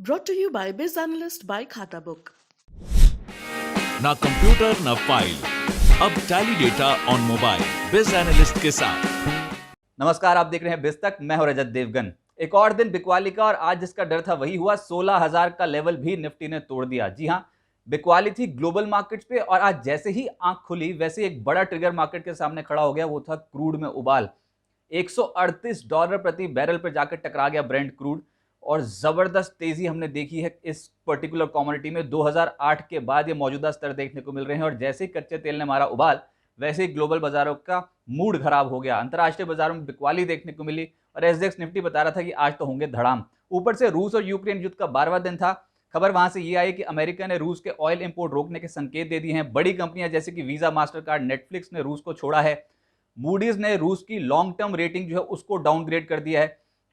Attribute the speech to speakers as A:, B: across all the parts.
A: Brought to you by Biz Analyst by Khata Book.
B: ना computer ना file, अब tally data on mobile बिज analyst के साथ।
C: नमस्कार, आप देख रहे हैं बिज तक। मैं हूं रजत देवगन। एक और दिन बिकवाली का और आज जिसका डर था वही हुआ। 16,000 का लेवल भी निफ्टी ने तोड़ दिया। जी हां, बिकवाली थी ग्लोबल मार्केट्स पे और आज जैसे ही आंख खुली वैसे एक बड़ा ट्रिगर मार्केट के सामने खड़ा हो गया। वो था क्रूड में उबाल। $138 प्रति बैरल पर जाकर टकरा गया ब्रेंट क्रूड और जबरदस्त तेजी हमने देखी है इस पर्टिकुलर कमोडिटी में। 2008 के बाद ये मौजूदा स्तर देखने को मिल रहे हैं और जैसे ही कच्चे तेल ने मारा उबाल वैसे ही ग्लोबल बाजारों का मूड खराब हो गया। अंतर्राष्ट्रीय बाजारों में बिकवाली देखने को मिली और एसडेक्स निफ्टी बता रहा था कि आज तो होंगे धड़ाम। ऊपर से रूस और यूक्रेन युद्ध का 12वां दिन था। खबर वहां से ये आई कि अमेरिका ने रूस के ऑयल इंपोर्ट रोकने के संकेत दे दिए हैं। बड़ी कंपनियां जैसे कि वीजा, मास्टर कार्ड, नेटफ्लिक्स ने रूस को छोड़ा है। मूडीज ने रूस की लॉन्ग टर्म रेटिंग जो है उसको डाउनग्रेड कर दिया है।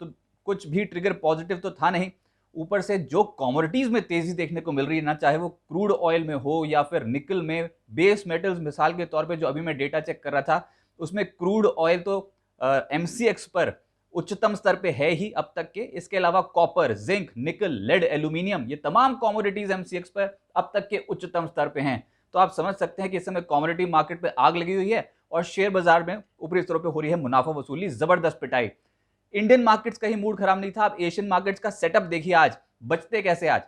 C: तो कुछ भी ट्रिगर पॉजिटिव तो था नहीं। ऊपर से जो कमोडिटीज में तेजी देखने को मिल रही है ना, चाहे वो क्रूड ऑयल में हो या फिर निकल में, बेस मेटल्स मिसाल के तौर पे जो अभी मैं डेटा चेक कर रहा था उसमें क्रूड ऑयल तो एमसीएक्स पर उच्चतम स्तर पे है ही अब तक के। इसके अलावा कॉपर, जिंक, निकल, लेड, एल्यूमिनियम, ये तमाम कमोडिटीज एमसीएक्स पर अब तक के उच्चतम स्तर पे हैं। तो आप समझ सकते हैं कि इस समय कमोडिटी मार्केट पे आग लगी हुई है और शेयर बाजार में ऊपरी स्तरों पे हो रही है मुनाफा वसूली, जबरदस्त पिटाई। इंडियन मार्केट्स का ही मूड खराब नहीं था। आप एशियन मार्केट्स का सेटअप देखिए, आज बचते कैसे। आज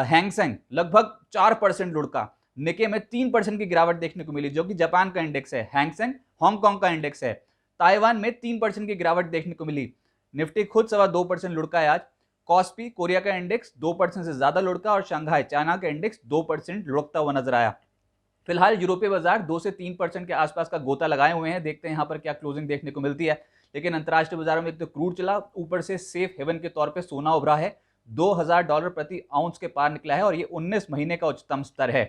C: हैंगसेंग लगभग 4% लुढ़का। निके में 3% की गिरावट देखने को मिली जो कि जापान का इंडेक्स है। हैंगसेंग हांगकांग का इंडेक्स है। ताइवान में 3% की गिरावट देखने को मिली। निफ्टी खुद 2.25% लुढ़का है आज। कॉस्पी कोरिया का इंडेक्स 2% से ज्यादा लुढ़का और शंघाई चाइना का इंडेक्स 2% लुढ़कता हुआ नजर आया। फिलहाल यूरोपीय बाजार 2 से 3% के आसपास का गोता लगाए हुए हैं। देखते हैं यहाँ पर क्या क्लोजिंग देखने को मिलती है। लेकिन अंतर्राष्ट्रीय बाजारों में एक तो क्रूड चला, ऊपर से सेफ हेवन के तौर पे सोना उभरा है। $2,000 प्रति आउंस के पार निकला है और ये 19 महीने का उच्चतम स्तर है।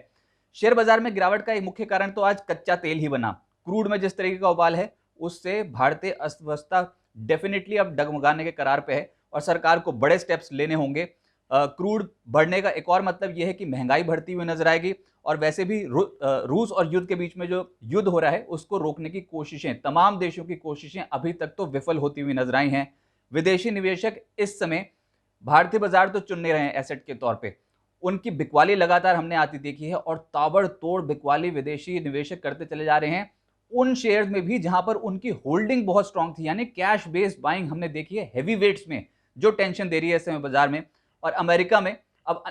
C: शेयर बाजार में गिरावट का एक मुख्य कारण तो आज कच्चा तेल ही बना। क्रूड में जिस तरीके का उबाल है उससे भारतीय अर्थव्यवस्था डेफिनेटली अब डगमगाने के करार पे है और सरकार को बड़े स्टेप्स लेने होंगे। क्रूड बढ़ने का एक और मतलब यह है कि महंगाई बढ़ती हुई नजर आएगी और वैसे भी रूस और युद्ध के बीच में जो युद्ध हो रहा है उसको रोकने की कोशिशें, तमाम देशों की कोशिशें अभी तक तो विफल होती हुई नजर आई हैं। विदेशी निवेशक इस समय भारतीय बाजार तो चुन नहीं रहे हैं एसेट के तौर पे। उनकी बिकवाली लगातार हमने आती देखी है और ताबड़तोड़ बिकवाली विदेशी निवेशक करते चले जा रहे हैं उन शेयर्स में भी जहां पर उनकी होल्डिंग बहुत स्ट्रांग थी। यानी कैश बेस्ड बाइंग हमने देखी है हेवी वेट्स में, जो टेंशन दे रही है इस समय बाजार में। और अमेरिका में अब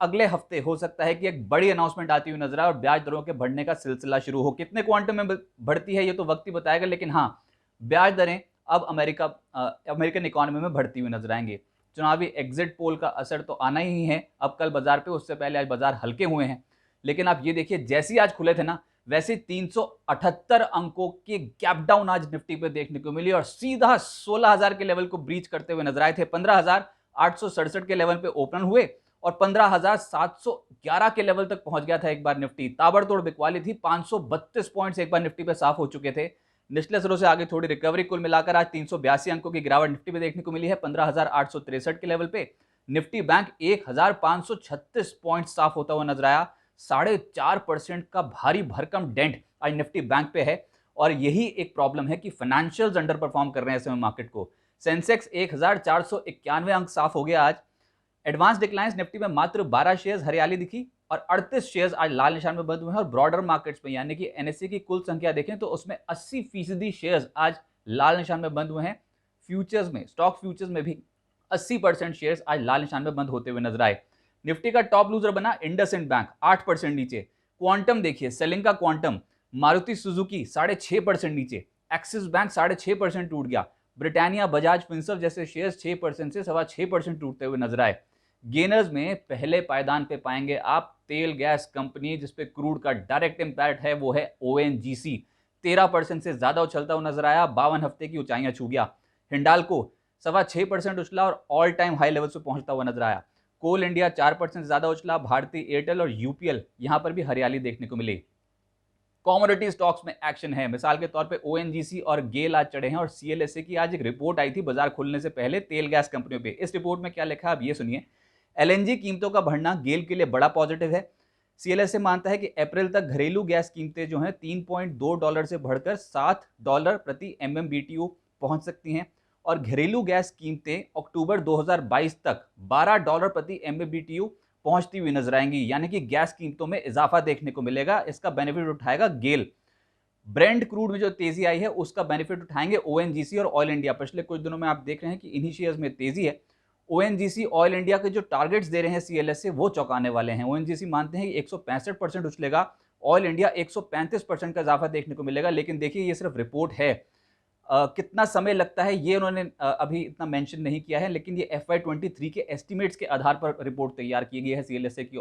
C: अगले हफ्ते हो सकता है कि एक बड़ी अनाउंसमेंट आती हुई नजर आए और ब्याज दरों के बढ़ने का सिलसिला शुरू हो। कितने क्वांटम में बढ़ती है ये तो वक्त ही बताएगा, लेकिन हाँ, ब्याज दरें अब अमेरिकन इकोनॉमी में बढ़ती हुई नजर आएंगी। चुनावी एग्जिट पोल का असर तो आना ही है अब कल बाजार पे। उससे पहले आज बाजार हल्के हुए हैं, लेकिन आप ये देखिए जैसे ही आज खुले थे ना वैसे 378 अंकों की गैप डाउन आज निफ्टी पे देखने को मिली और सीधा 16,000 के लेवल को ब्रीच करते हुए नजर आए थे। 15,867 के लेवल पे ओपन हुए और 15,711 के लेवल तक पहुंच गया था एक बार निफ्टी। ताबड़तोड़ बिकवाली थी। 532 पॉइंट्स एक बार निफ्टी पे साफ हो चुके थे। निचले स्तरों से आगे थोड़ी रिकवरी, कुल मिलाकर आज 382 अंकों की गिरावट निफ्टी पे देखने को मिली है 15,863 के लेवल पे। निफ्टी बैंक 1,536 पॉइंट साफ होता हुआ नजर आया। 4.5% का भारी भरकम डेंट आज निफ्टी बैंक पे है और यही एक प्रॉब्लम है कि फाइनेंशियल्स अंडर परफॉर्म कर रहे हैं इस समय मार्केट को। सेंसेक्स 1,491 अंक साफ हो गया आज। एडवांस डिक्लाइंस निफ्टी में मात्र 12 शेयर्स हरियाली दिखी और 38 शेयर्स आज लाल निशान में बंद हुए हैं। और ब्रॉडर मार्केट्स में यानी कि एनएससी की कुल संख्या देखें तो उसमें 80% शेयर्स आज लाल निशान में बंद हुए हैं। फ्यूचर्स में, स्टॉक फ्यूचर्स में भी 80% शेयर्स आज लाल निशान में बंद होते हुए नजर आए। निफ्टी का टॉप लूजर बना इंडसइंड बैंक 8% नीचे। क्वांटम देखिए, सेलिंग का क्वांटम, मारुति सुजुकी 6.5% नीचे। एक्सिस बैंक 6.5% टूट गया। ब्रिटानिया, बजाज फिनसर्व जैसे शेयर्स 6% से 6.25% टूटते हुए नजर आए। गेनर्स में पहले पायदान पे पाएंगे आप तेल गैस कंपनी जिसपे क्रूड का डायरेक्ट इंपैक्ट है, वो है ओएनजीसी। 13% से ज्यादा उछलता हुआ नजर आया, 52 हफ्ते की ऊंचाइयां छू गया। हिंडाल्को 6.25% उछला और ऑल टाइम हाई लेवल से पहुंचता हुआ नजर आया। कोल इंडिया 4% ज्यादा उछला। भारतीय एयरटेल और यूपीएल यहां पर भी हरियाली देखने को मिली। कॉमोडिटी स्टॉक्स में एक्शन है। मिसाल के तौर पे ओएनजीसी और गेल आज चढ़े हैं और सीएलएसए की आज एक रिपोर्ट आई थी बाजार खुलने से पहले तेल गैस कंपनियों पे। इस रिपोर्ट में क्या लिखा है आप ये सुनिए। एलएनजी कीमतों का बढ़ना गेल के लिए बड़ा पॉजिटिव है। सीएलएसए मानता है कि अप्रैल तक घरेलू गैस कीमतें जो हैं $3.2 से बढ़कर $7 प्रति एमएमबीटीयू पहुंच सकती हैं और घरेलू गैस कीमतें अक्टूबर 2022 तक $12 प्रति MMBTU पहुंचती हुई नजर आएंगी, यानी कि गैस कीमतों में इजाफा देखने को मिलेगा। इसका बेनिफिट उठाएगा गेल। ब्रेंट क्रूड में जो तेजी आई है उसका बेनिफिट उठाएंगे ONGC और ऑयल इंडिया। पिछले कुछ दिनों में आप देख रहे हैं कि इन्हीं शेयर्स में तेजी है। ONGC ऑयल इंडिया के जो टारगेट्स दे रहे हैं CLS से वो चौंकाने वाले हैं। ONGC मानते हैं कि 165% उछलेगा, ऑयल इंडिया 135% का इजाफा देखने को मिलेगा। लेकिन देखिए ये सिर्फ रिपोर्ट है, कितना समय लगता है ये उन्होंने अभी इतना मेंशन नहीं किया है, लेकिन ये FY23 के एस्टिमेट्स के आधार पर रिपोर्ट तैयार की गई है CLSA की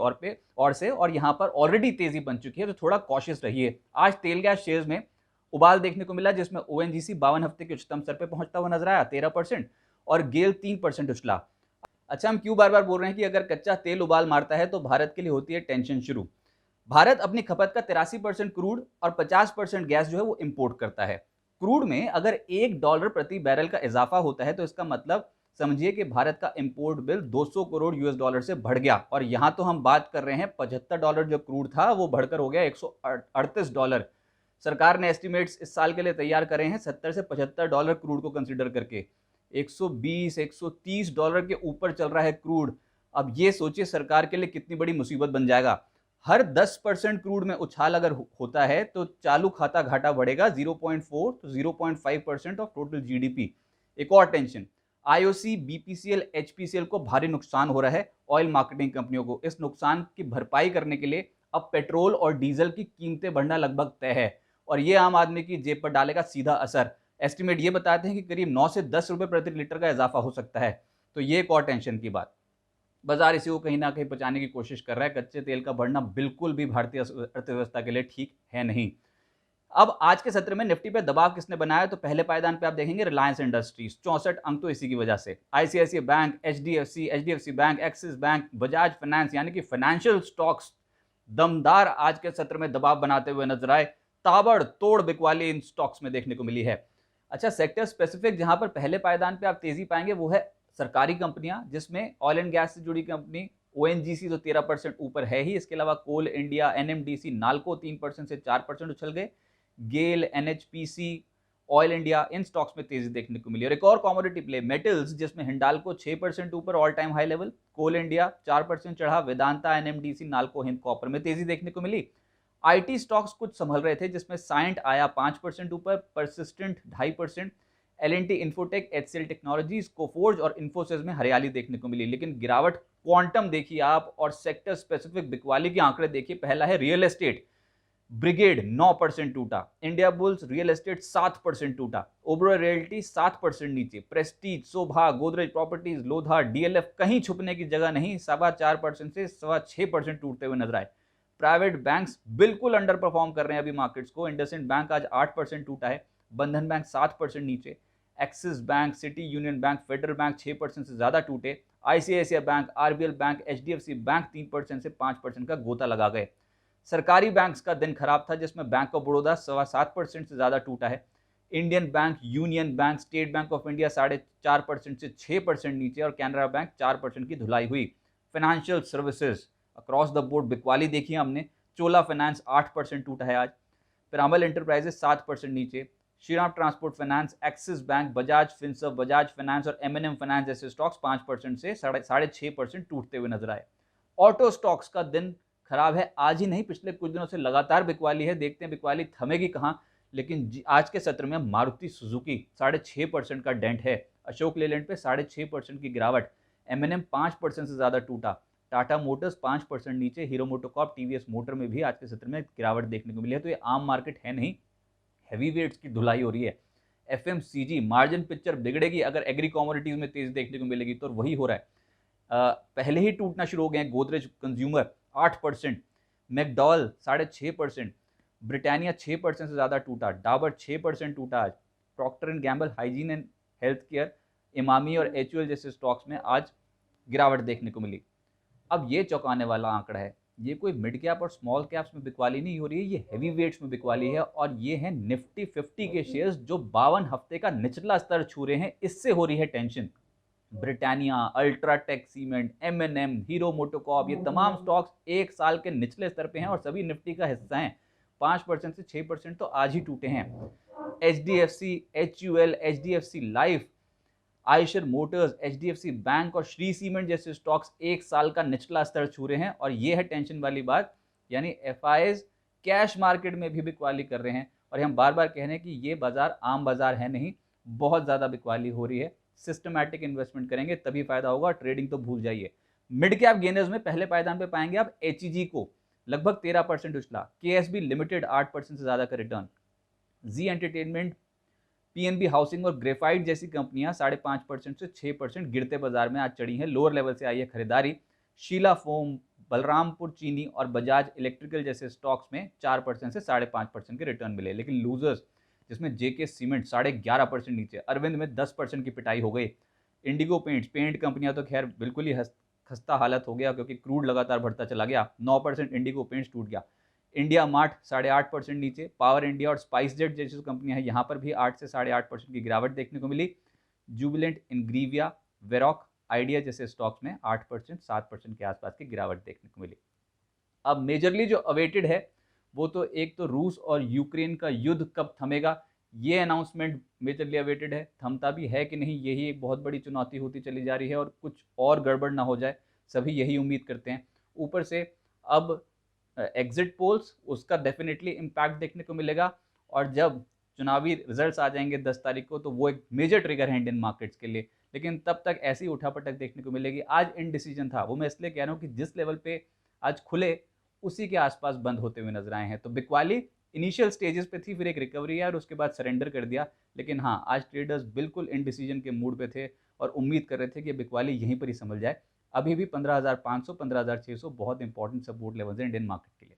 C: और यहाँ पर ऑलरेडी तेजी बन चुकी है, तो थोड़ा कॉशियस रहिए। आज तेल गैस शेयर्स में उबाल देखने को मिला, जिसमें ONGC 52 हफ्ते के उच्चतम स्तर पर पहुंचता हुआ नजर आया 13% और गेल 3% उछला। अच्छा, हम क्यों बार बार बोल रहे हैं कि अगर कच्चा तेल उबाल मारता है तो भारत के लिए होती है टेंशन शुरू। भारत अपनी खपत का 83% क्रूड और 50% गैस जो है वो इंपोर्ट करता है। क्रूड में अगर $1 प्रति बैरल का इजाफा होता है तो इसका मतलब समझिए कि भारत का इंपोर्ट बिल 200 करोड़ US से बढ़ गया। और यहां तो हम बात कर रहे हैं $75 जो क्रूड था वो बढ़कर हो गया $138। सरकार ने एस्टिमेट्स इस साल के लिए तैयार करे हैं $70 से $75 क्रूड को कंसीडर करके। $120-130 के ऊपर चल रहा है क्रूड। अब ये सोचिए सरकार के लिए कितनी बड़ी मुसीबत बन जाएगा। हर 10% क्रूड में उछाल अगर होता है तो चालू खाता घाटा बढ़ेगा 0.4 to 0.5% ऑफ टोटल GDP। एक और टेंशन, IOC, BPCL, HPCL को भारी नुकसान हो रहा है। ऑयल मार्केटिंग कंपनियों को इस नुकसान की भरपाई करने के लिए अब पेट्रोल और डीजल की कीमतें बढ़ना लगभग तय है और ये आम आदमी की जेब पर डालेगा सीधा असर। एस्टिमेट ये बताते हैं कि करीब 9 से 10 रुपए प्रति लीटर का इजाफा हो सकता है। तो ये एक और टेंशन की बात। बाजार इसी को कहीं ना कहीं बचाने की कोशिश कर रहा है। कच्चे तेल का बढ़ना बिल्कुल भी भारतीय अर्थव्यवस्था के लिए ठीक है नहीं। अब आज के सत्र में निफ्टी पे दबाव किसने बनाया, तो पहले पायदान पे आप देखेंगे रिलायंस इंडस्ट्रीज 64 अंक, तो इसी की वजह से। ICICI bank, HDFC bank, axis bank, Bajaj finance यानी कि फाइनेंशियल स्टॉक्स दमदार आज के सत्र में दबाव बनाते हुए नजर आए। ताबड़तोड़ बिकवाली इन स्टॉक्स में देखने को मिली है। अच्छा, सेक्टर स्पेसिफिक जहां पर पहले पायदान पे आप तेजी पाएंगे वो है सरकारी कंपनियां, जिसमें ऑयल एंड गैस से जुड़ी कंपनी ONGC तो 13% ऊपर है ही। इसके अलावा कोल इंडिया, NMDC, नाल्को 3% से 4% उछल गए। गेल, NHPC, ऑयल इंडिया, इन स्टॉक्स में तेजी देखने को मिली। और एक और कमोडिटी प्ले मेटल्स, जिसमें हिंडाल्को 6% ऊपर ऑल टाइम हाई लेवल, कोल इंडिया 4% चढ़ा, वेदांता, NMDC, नाल्को, हिंद कॉपर में तेजी देखने को मिली। IT स्टॉक्स कुछ संभल रहे थे, जिसमें साइंट आया 5% ऊपर, persistent 2.5%, L&T infotech, HCL technologies, Coforge और इन्फोसिस में हरियाली देखने को मिली। लेकिन गिरावट क्वांटम देखिए आप और सेक्टर स्पेसिफिक बिकवाली के आंकड़े देखिए। पहला है रियल एस्टेट, ब्रिगेड 9% टूटा, इंडिया बुल्स रियल एस्टेट 7% टूटा, ओबरॉय रियल्टी 7% नीचे, प्रेस्टीज, शोभा, गोदरेज प्रॉपर्टीज, लोधा, DLF कहीं छुपने की जगह नहीं, 4.25% से 6.25% टूटते हुए नजर आए। प्राइवेट बैंक्स बिल्कुल अंडर परफॉर्म कर रहे हैं अभी मार्केट्स को। इंडसइंड बैंक आज 8% टूटा है, बंधन बैंक 7% नीचे, axis bank, city union bank, federal bank 6% से ज्यादा टूटे, ICICI bank, RBL bank, HDFC bank 3% से 5% का गोता लगा गए। सरकारी बैंक्स का दिन खराब था, जिसमें बैंक ऑफ बड़ौदा 7.25% से ज्यादा टूटा है। Indian bank, union bank, state bank of India 4.5% से 6% नीचे और कैनरा बैंक 4% की धुलाई हुई। Financial services across the board बिकवाली देखी हमने। चोला फाइनेंस 8% टूटा है आज, पिरामल एंटरप्राइजेस 7% नीचे, Shriram transport finance, axis bank, Bajaj Finserv, Bajaj finance और M&M फाइनेंस जैसे स्टॉक्स 5% से 6.5% टूटते हुए नजर आए। ऑटो स्टॉक्स का दिन खराब है, आज ही नहीं पिछले कुछ दिनों से लगातार बिकवाली है। देखते हैं बिकवाली थमेगी कहां। लेकिन आज के सत्र में मारुति सुजुकी 6.5% का डेंट है, अशोक लेलैंड पे 6.5% की गिरावट, M&M 5% से ज्यादा टूटा, टाटा मोटर्स 5% नीचे, हीरो मोटोकॉर्प, TVS मोटर में भी आज के सत्र में गिरावट देखने को मिली है। तो ये आम मार्केट है नहीं, हैवी वेट्स की धुलाई हो रही है। FMCG मार्जिन पिक्चर बिगड़ेगी अगर एग्री कमोडिटीज में तेजी देखने को मिलेगी, तो वही हो रहा है। पहले ही टूटना शुरू हो गए। गोदरेज कंज्यूमर 8%, मैकडॉल 6.5%, ब्रिटानिया 6% से ज़्यादा टूटा, डाबर 6% टूटा आज, Procter and Gamble hygiene and health care, Emami और HUL जैसे स्टॉक्स में आज गिरावट देखने को मिली। अब ये चौंकाने वाला आंकड़ा है, ये कोई मिड कैप और स्मॉल कैप्स में बिकवाली नहीं हो रही है, ये हैवी वेट्स में बिकवाली है। और ये है निफ्टी 50 के शेयर्स जो 52 हफ्ते का निचला स्तर छू रहे हैं, इससे हो रही है tension. Britannia, UltraTech cement, M&M, hero MotoCorp, ये तमाम स्टॉक्स एक साल के निचले स्तर पे हैं और सभी निफ्टी का हिस्सा हैं। 5% से 6% तो आज ही टूटे हैं। HDFC, HUL, HDFC life Eicher Motors, HDFC bank और श्री सीमेंट जैसे स्टॉक्स एक साल का निचला स्तर छू रहे हैं। और ये है टेंशन वाली बात, यानी एफआईज कैश मार्केट में भी बिकवाली कर रहे हैं। और हम बार बार कह रहे हैं कि ये बाजार आम बाजार है नहीं, बहुत ज्यादा बिकवाली हो रही है। सिस्टमैटिक इन्वेस्टमेंट करेंगे तभी फायदा होगा, ट्रेडिंग तो भूल जाइए। मिड कैप गेनर्स में पहले पायदान पे पाएंगे आप एचईजी को, लगभग 13% उछला। केएसबी लिमिटेड 8% से ज्यादा का रिटर्न। जी एंटरटेनमेंट, पीएनबी हाउसिंग और ग्रेफाइट जैसी कंपनियां 5.5% से 6% गिरते बाजार में आज चढ़ी हैं। लोअर लेवल से आई है खरीदारी। शीला फोम, बलरामपुर चीनी और बजाज इलेक्ट्रिकल जैसे स्टॉक्स में 4% से 5.5% के रिटर्न मिले। लेकिन लूजर्स जिसमें जेके सीमेंट 11.5% नीचे, अरविंद में 10% की पिटाई हो गई। इंडिगो पेंट्स, पेंट कंपनियां तो खैर बिल्कुल ही खस्ता हालत हो गया क्योंकि क्रूड लगातार बढ़ता चला गया, 9% इंडिगो पेंट्स टूट गया। इंडिया मार्ट 8.5% नीचे। पावर इंडिया और स्पाइस जेट जैसी कंपनियां हैं, यहाँ पर भी 8 से 8.5% की गिरावट देखने को मिली। जुबिलेंट, इनग्रीविया, वेरॉक, आइडिया जैसे स्टॉक्स में 8% 7% के आसपास की गिरावट देखने को मिली। अब मेजरली जो अवेटेड है वो तो एक तो रूस और यूक्रेन का युद्ध कब थमेगा, ये अनाउंसमेंट मेजरली अवेटेड है। थमता भी है कि नहीं, यही एक बहुत बड़ी चुनौती होती चली जा रही है और कुछ और गड़बड़ ना हो जाए, सभी यही उम्मीद करते हैं। ऊपर से अब एग्जिट पोल्स, उसका डेफिनेटली इम्पैक्ट देखने को मिलेगा। और जब चुनावी रिजल्ट्स आ जाएंगे 10 तारीख को, तो वो एक मेजर ट्रिगर है इंडियन मार्केट्स के लिए। लेकिन तब तक ऐसी उठापटक देखने को मिलेगी। आज इनडिसीजन था, वो मैं इसलिए कह रहा हूँ कि जिस लेवल पे आज खुले उसी के आसपास बंद होते हुए नजर आए हैं। तो बिकवाली इनिशियल स्टेजेस पे थी, फिर एक रिकवरी है और उसके बाद सरेंडर कर दिया। लेकिन हाँ, आज ट्रेडर्स बिल्कुल इनडिसीजन के मूड पे थे और उम्मीद कर रहे थे कि बिकवाली यहीं पर ही संभल जाए। अभी भी 15,500 15,600 बहुत इंपॉर्टेंट सपोर्ट लेवल्स हैं इंडियन मार्केट के लिए।